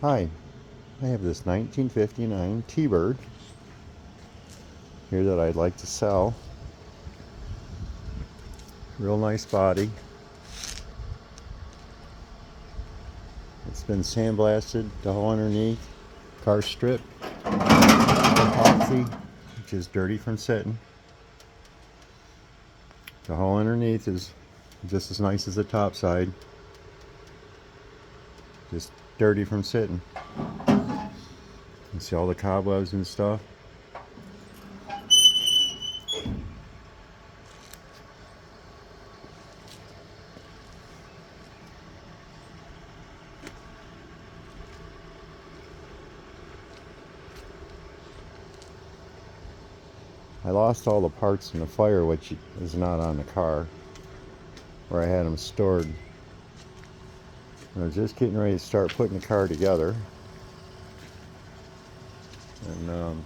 Hi, I have this 1959 T-Bird here that I'd like to sell. Real nice body. It's been sandblasted, the whole underneath, car strip, epoxy, which is dirty from sitting. The whole underneath is just as nice as the top side, just dirty from sitting. You see all the cobwebs and stuff. I lost all the parts in the fire, which is not on the car, where I had them stored. I was just getting ready to start putting the car together, and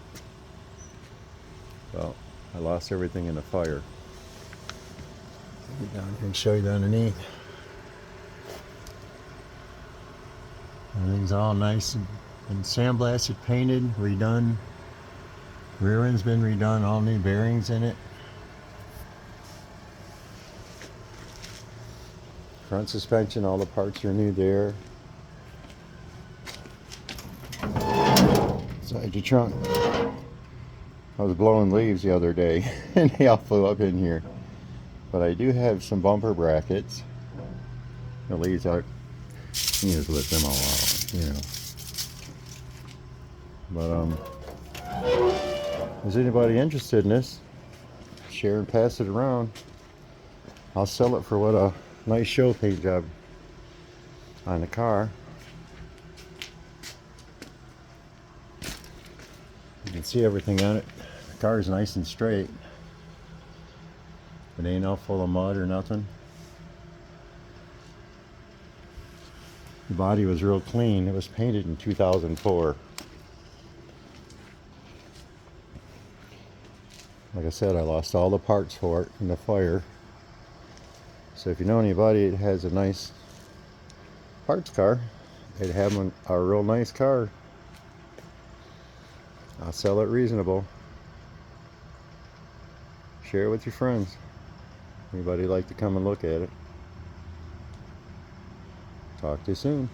well, I lost everything in the fire. Get down here and show you the underneath. Everything's all nice and sandblasted, painted, redone. Rear end's been redone, all new bearings in it. Front suspension, all the parts are new there. Inside the trunk. I was blowing leaves the other day and they all flew up in here. But I do have some bumper brackets. The leaves out. You just let them all out, you know. But is anybody interested in this? Share and pass it around. I'll sell it for what a nice show paint job on the car. You can see everything on it. The car is nice and straight. It ain't all full of mud or nothing. The body was real clean. It was painted in 2004. Like I said, I lost all the parts for it in the fire. So if you know anybody that has a nice parts car, they'd have a real nice car. I'll sell it reasonable. Share it with your friends. Anybody like to come and look at it? Talk to you soon.